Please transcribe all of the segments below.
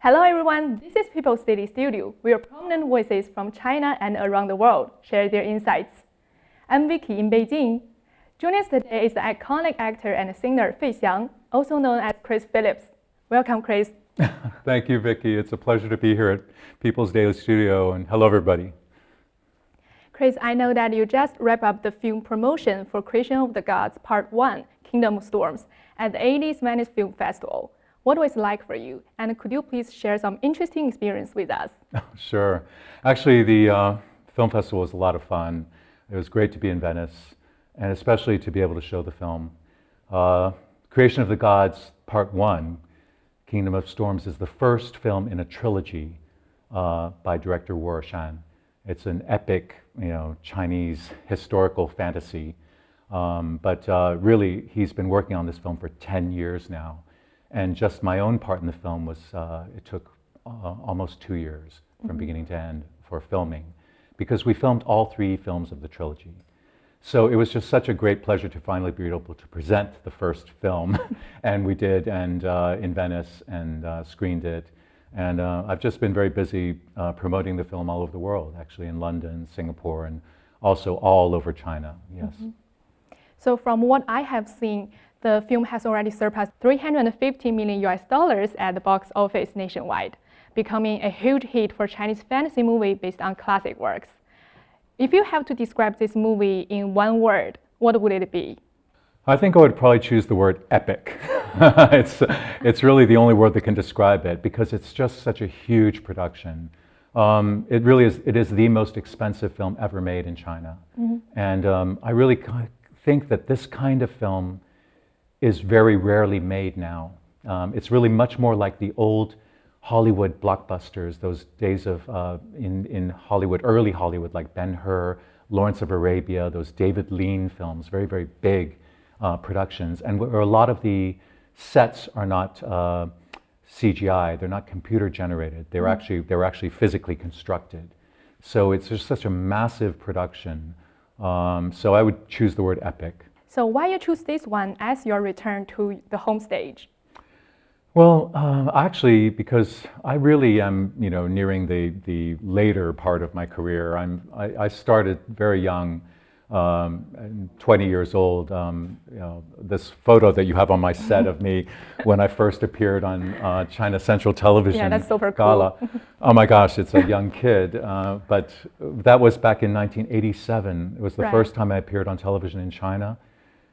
Hello everyone, this is People's Daily Studio, where prominent voices from China and around the world share their insights. I'm Vicky in Beijing. Joining us today is the iconic actor and singer Fei Xiang, also known as Kris Phillips. Welcome, Kris. Thank you, Vicky. It's a pleasure to be here at People's Daily Studio, and hello everybody. Kris, I know that you just wrapped up the film promotion for Creation of the Gods Part 1, Kingdom of Storms, at the 80s Venice Film Festival. What was it like for you? And could you please share some interesting experience with us? Sure. Actually, the film festival was a lot of fun. It was great to be in Venice, and especially to be able to show the film. Creation of the Gods Part 1, Kingdom of Storms, is the first film in a trilogy by director Fei Xiang. It's an epic, Chinese historical fantasy. But really, he's been working on this film for 10 years now. And just my own part in the film was, it took almost 2 years from beginning to end for filming, because we filmed all 3 films of the trilogy. So it was just such a great pleasure to finally be able to present the first film, and we did, and in Venice, and screened it. And I've just been very busy promoting the film all over the world, actually in London, Singapore, and also all over China, yes. So from what I have seen, the film has already surpassed $350 million at the box office nationwide, becoming a huge hit for Chinese fantasy movie based on classic works. If you have to describe this movie in one word, what would it be? I think I would probably choose the word epic. It's really the only word that can describe it, because it's just such a huge production. It really is. It is the most expensive film ever made in China. And I really think that this kind of film is very rarely made now. It's really much more like the old Hollywood blockbusters, those days of in Hollywood, early Hollywood, like Ben-Hur, Lawrence of Arabia, those David Lean films, very, very big productions, and where a lot of the sets are not CGI, they're not computer generated, they're actually physically constructed. So it's just such a massive production. So I would choose the word epic. So why you choose this one as your return to the home stage? Well, actually, because I really am, nearing the later part of my career. I started very young, 20 years old. This photo that you have on my set of me when I first appeared on China Central Television. Yeah, that's super Gala. cool. Oh my gosh, it's a young kid. But that was back in 1987. It was the first time I appeared on television in China.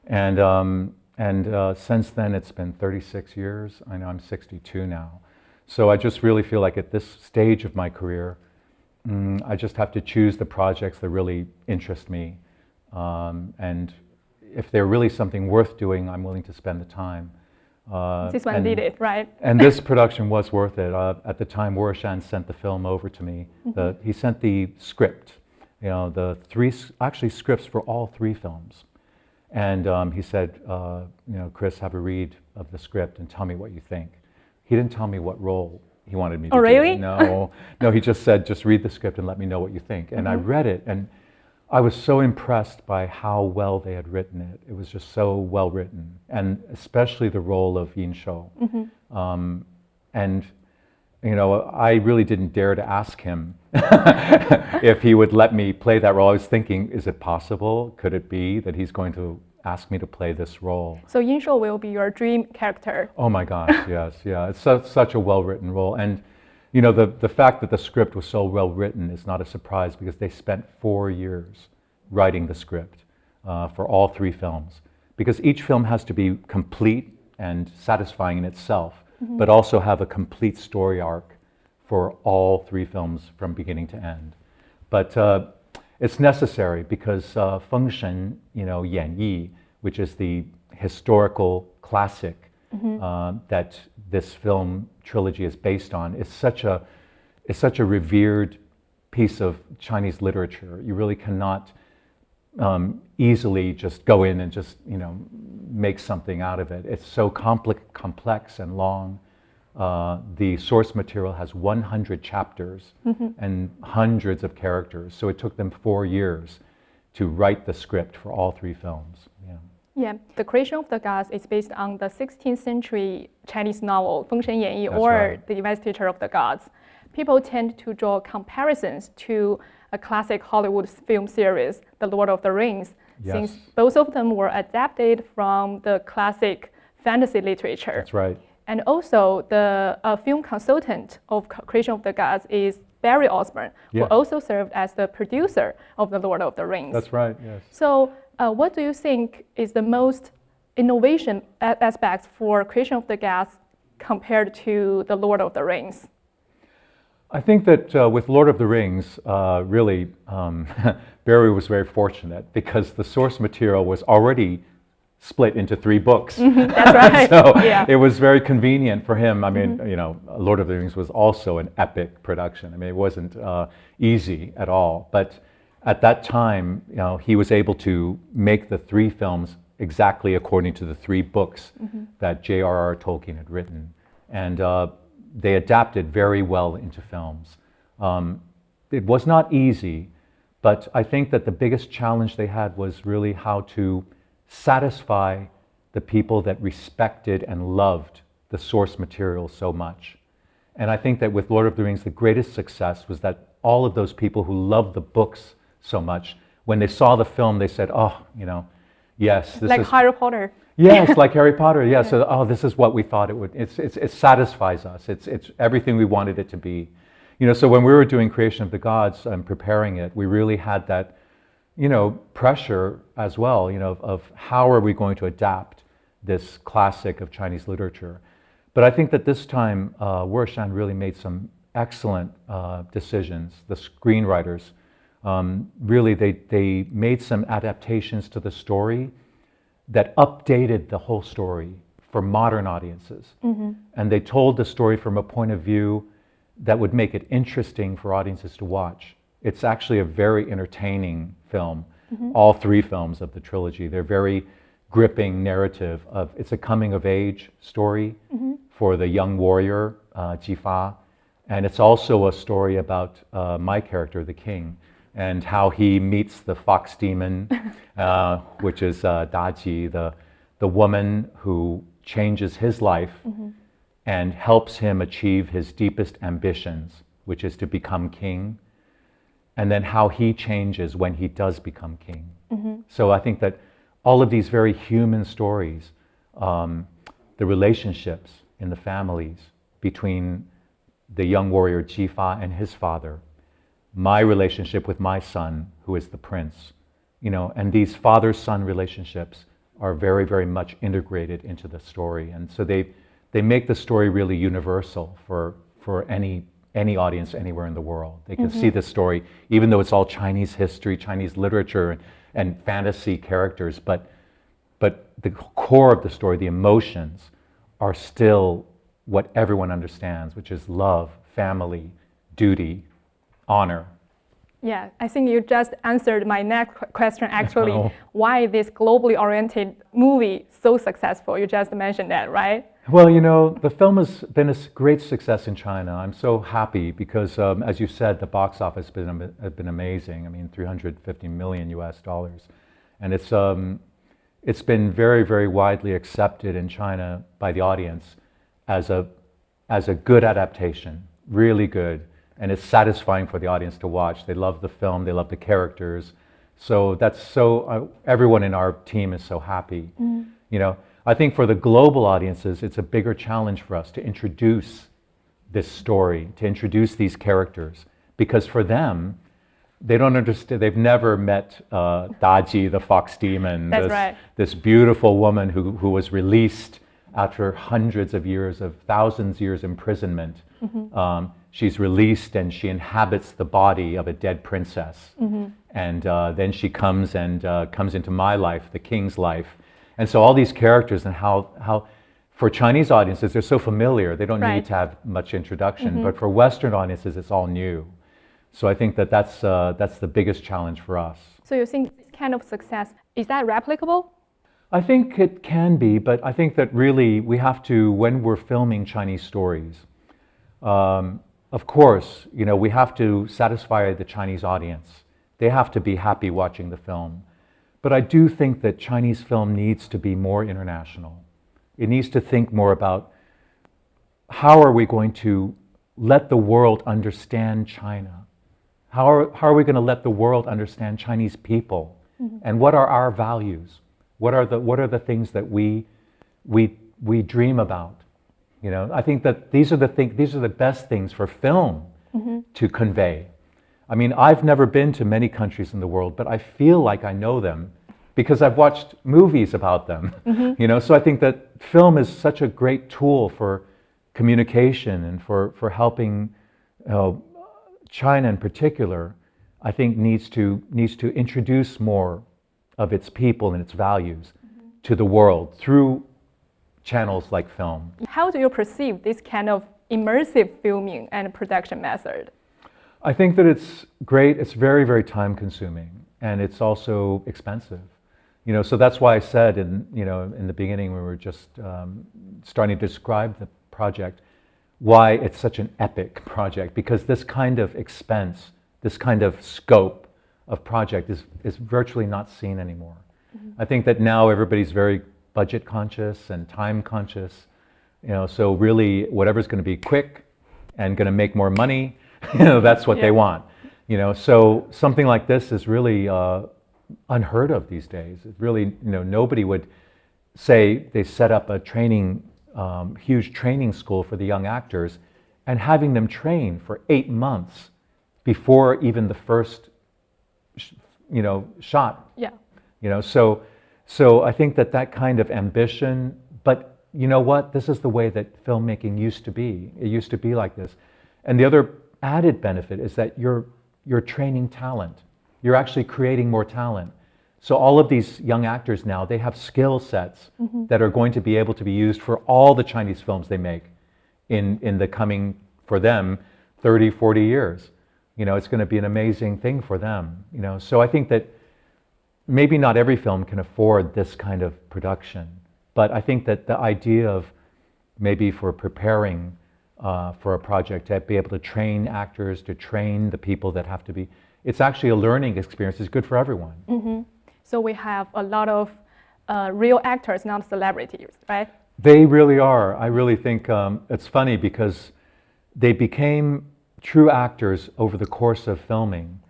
And since then, it's been 36 years. I know I'm 62 now. So I just really feel like at this stage of my career, I just have to choose the projects that really interest me. And if they're really something worth doing, I'm willing to spend the time. This one did it, right? And this production was worth it. At the time, Fei Xiang sent the film over to me. He sent the script, the 3 scripts for all 3 films. And he said, Kris, have a read of the script and tell me what you think. He didn't tell me what role he wanted me to do. Oh, really? No, he just said, just read the script and let me know what you think. And I read it, and I was so impressed by how well they had written it. It was just so well written, and especially the role of Yin Shou. And I really didn't dare to ask him if he would let me play that role. I was thinking, is it possible? Could it be that he's going to ask me to play this role? So Yin Shou will be your dream character. Oh my gosh, yes, yeah. It's such a well-written role. And the fact that the script was so well-written is not a surprise, because they spent 4 years writing the script for all 3 films. Because each film has to be complete and satisfying in itself, but also have a complete story arc for all 3 films from beginning to end. But it's necessary, because Feng Shen, Yan Yi, which is the historical classic that this film trilogy is based on, is such a revered piece of Chinese literature. You really cannot easily just go in and just make something out of it. It's so complex and long. The source material has 100 chapters and hundreds of characters. So it took them 4 years to write the script for all 3 films. Yeah. Yeah, the creation of the gods is based on the 16th century Chinese novel Feng Shen Yan Yi, That's or right. The Investiture of the Gods. People tend to draw comparisons to a classic Hollywood film series, The Lord of the Rings, since Yes. both of them were adapted from the classic fantasy literature. That's right. And also, the film consultant of Creation of the Gods is Barry Osborne, who Yes. also served as the producer of The Lord of the Rings. That's right, yes. So, what do you think is the most innovation aspects for Creation of the Gods compared to The Lord of the Rings? I think that with Lord of the Rings, really, Barry was very fortunate because the source material was already split into 3 books. That's right. So Yeah. it was very convenient for him. I mean, you know, Lord of the Rings was also an epic production. I mean, it wasn't easy at all. But at that time, you know, he was able to make the 3 films exactly according to the 3 books that J.R.R. Tolkien had written. And they adapted very well into films. It was not easy, but I think that the biggest challenge they had was really how to satisfy the people that respected and loved the source material so much. And I think that with Lord of the Rings, the greatest success was that all of those people who loved the books so much, when they saw the film, they said, oh, you know, yes, this Like is... Harry Potter. Yes, like Harry Potter. Yeah. So, oh, this is what we thought it would. It satisfies us. It's everything we wanted it to be. You know. So when we were doing Creation of the Gods and preparing it, we really had that, you know, pressure as well. You know, of how are we going to adapt this classic of Chinese literature. But I think that this time, Wu'ershan really made some excellent decisions. The screenwriters, really, they made some adaptations to the story that updated the whole story for modern audiences. And they told the story from a point of view that would make it interesting for audiences to watch. It's actually a very entertaining film. All 3 films of the trilogy, they're very gripping narrative of, it's a coming of age story for the young warrior, Jifa. And it's also a story about my character, the king, and how he meets the fox demon, which is Daji, the woman who changes his life and helps him achieve his deepest ambitions, which is to become king, and then how he changes when he does become king. So I think that all of these very human stories, the relationships in the families between the young warrior Jifa and his father, my relationship with my son, who is the prince, you know, and these father-son relationships are very, very much integrated into the story. And so they make the story really universal for any audience anywhere in the world. They can see the story, even though it's all Chinese history, Chinese literature, and fantasy characters, but the core of the story, the emotions, are still what everyone understands, which is love, family, duty, honor. Yeah, I think you just answered my next question actually. Oh. Why this globally oriented movie so successful? You just mentioned that, right? Well, you know, the film has been a great success in China. I'm so happy because, as you said, the box office has been amazing. I mean, $350 million US, and it's been very, very widely accepted in China by the audience as a good adaptation, really good. And it's satisfying for the audience to watch. They love the film, they love the characters. So that's everyone in our team is so happy. You know, I think for the global audiences, it's a bigger challenge for us to introduce this story, to introduce these characters. Because for them, they don't understand, they've never met Daji, the fox demon. That's right. This beautiful woman who was released after hundreds of years of thousands of years imprisonment. She's released and she inhabits the body of a dead princess. And then she comes into my life, the king's life. And so all these characters and how for Chinese audiences, they're so familiar, they don't need to have much introduction. But for Western audiences, it's all new. So I think that's the biggest challenge for us. So you think this kind of success, is that replicable? I think it can be, but I think that really we have to, when we're filming Chinese stories, of course, you know, we have to satisfy the Chinese audience. They have to be happy watching the film. But I do think that Chinese film needs to be more international. It needs to think more about how are we going to let the world understand China? How are we going to let the world understand Chinese people? And what are our values? What are the things that we dream about? You know, I think that these are the best things for film to convey. I mean, I've never been to many countries in the world, but I feel like I know them because I've watched movies about them. You know, so I think that film is such a great tool for communication and for helping China in particular. I think needs to introduce more of its people and its values to the world through channels like film. How do you perceive this kind of immersive filming and production method? I think that it's great. It's very, very time consuming, and it's also expensive. You know, so that's why I said in the beginning when we were just starting to describe the project, why it's such an epic project, because this kind of expense, this kind of scope of project is virtually not seen anymore. I think that now everybody's very budget conscious and time conscious, you know, so really whatever's going to be quick and going to make more money, you know, that's what they want. You know, so something like this is really unheard of these days. It really, you know, nobody would say they set up a huge training school for the young actors and having them train for 8 months before even the first, shot. Yeah. You know, so I think that kind of ambition, but you know what? This is the way that filmmaking used to be. It used to be like this. And the other added benefit is that you're training talent. You're actually creating more talent. So all of these young actors now, they have skill sets that are going to be able to be used for all the Chinese films they make in the coming, for them, 30, 40 years. You know, it's going to be an amazing thing for them. You know, so I think that maybe not every film can afford this kind of production, but I think that the idea of maybe for preparing for a project, to be able to train actors, to train the people that have to be, it's actually a learning experience. It's good for everyone. So we have a lot of real actors, not celebrities, right? They really are. I really think it's funny because they became true actors over the course of filming.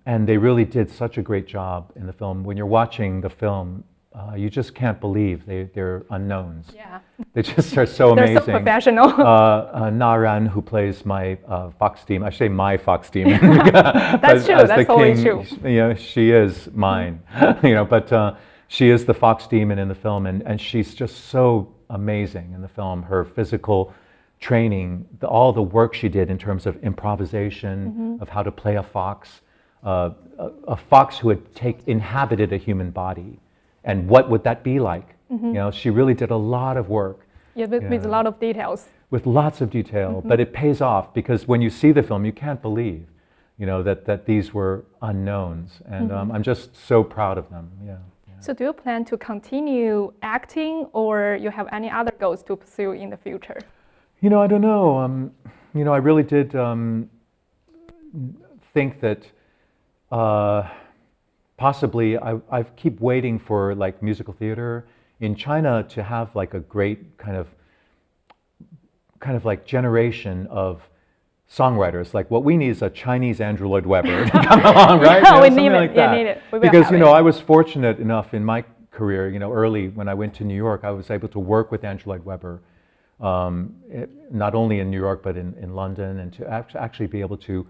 And they really did such a great job in the film. When you're watching the film, you just can't believe they're unknowns. Yeah. They just are so amazing. They're so professional. Naran, who plays my Fox Demon, I say my Fox Demon. That's true. That's totally true. You know, she is mine. You know, but she is the Fox Demon in the film, and she's just so amazing in the film. Her physical training, all the work she did in terms of improvisation, of how to play a fox who had inhabited a human body. And what would that be like? You know, she really did a lot of work. Yeah, with a lot of details. With lots of detail, but it pays off because when you see the film, you can't believe, you know, that these were unknowns. And I'm just so proud of them, yeah. So do you plan to continue acting or you have any other goals to pursue in the future? You know, I don't know. You know, I really did think that possibly I keep waiting for like musical theater in China to have like a great kind of like generation of songwriters. Like what we need is a Chinese Andrew Lloyd Webber to come along, right? Yeah, you know, we need it. like Yeah, need it. Because you know, I was fortunate enough in my career, you know, early when I went to New York, I was able to work with Andrew Lloyd Webber, not only in New York but in London, and to actually be able to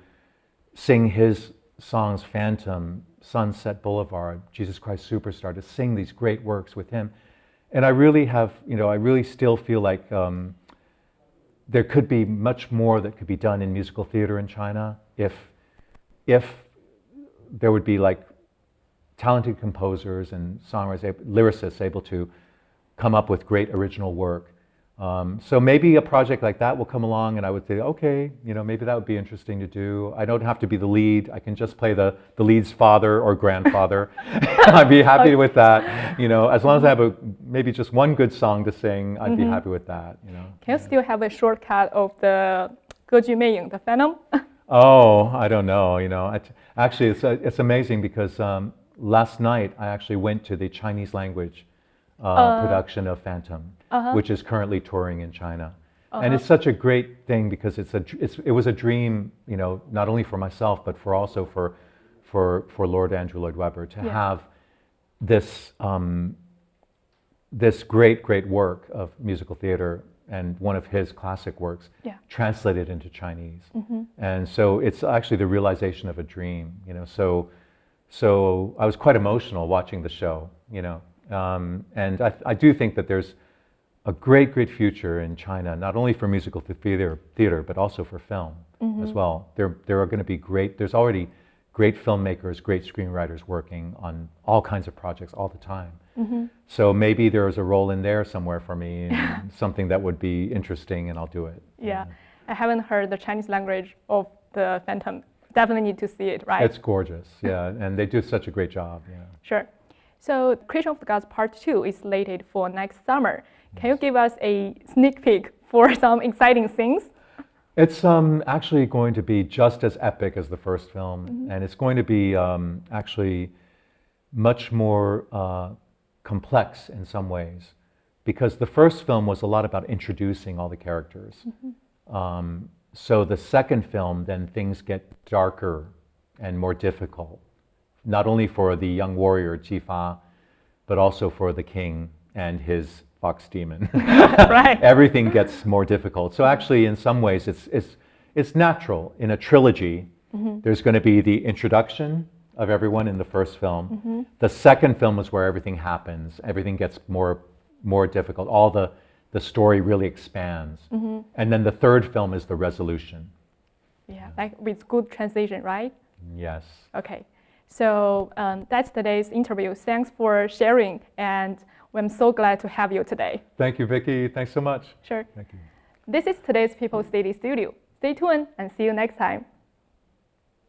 sing his songs, Phantom, Sunset Boulevard, Jesus Christ Superstar, to sing these great works with him. And I really have, you know, I really still feel like there could be much more that could be done in musical theater in China if there would be like talented composers and songwriters, lyricists able to come up with great original work. So maybe a project like that will come along and I would say, okay, you know, maybe that would be interesting to do. I don't have to be the lead. I can just play the lead's father or grandfather. I'd be happy with that. You know, as long as I have maybe just one good song to sing, I'd be happy with that, you know. Can you still have a shortcut of the 歌剧魅影, the Phantom? Oh, I don't know, you know. Actually, it's amazing because last night I actually went to the Chinese language production of Phantom, which is currently touring in China. And it's such a great thing because it was a dream, you know, not only for myself but also for Lord Andrew Lloyd Webber to have this this great work of musical theater and one of his classic works translated into Chinese. And so it's actually the realization of a dream, you know. So I was quite emotional watching the show, you know. And I do think that there's a great future in China, not only for musical theater, but also for film as well. There are going to be there's already great filmmakers, great screenwriters working on all kinds of projects all the time. So maybe there's a role in there somewhere for me, and something that would be interesting, and I'll do it. Yeah, I haven't heard the Chinese language of the Phantom. Definitely need to see it, right? It's gorgeous, yeah, and they do such a great job, yeah. Sure. So Creation of the Gods Part 2 is slated for next summer. Can you give us a sneak peek for some exciting things? It's actually going to be just as epic as the first film, and it's going to be actually much more complex in some ways, because the first film was a lot about introducing all the characters. So the second film, then things get darker and more difficult, not only for the young warrior Jifa, but also for the king and his fox demon. Right. Everything gets more difficult. So actually, in some ways, it's natural. In a trilogy, there's going to be the introduction of everyone in the first film. The second film is where everything happens. Everything gets more difficult. All the story really expands. And then the third film is the resolution. Yeah, like with good translation, right? Yes. Okay. So that's today's interview. Thanks for sharing, and I'm so glad to have you today. Thank you, Vicky. Thanks so much. Sure. Thank you. This is today's People's Daily Studio. Stay tuned and see you next time.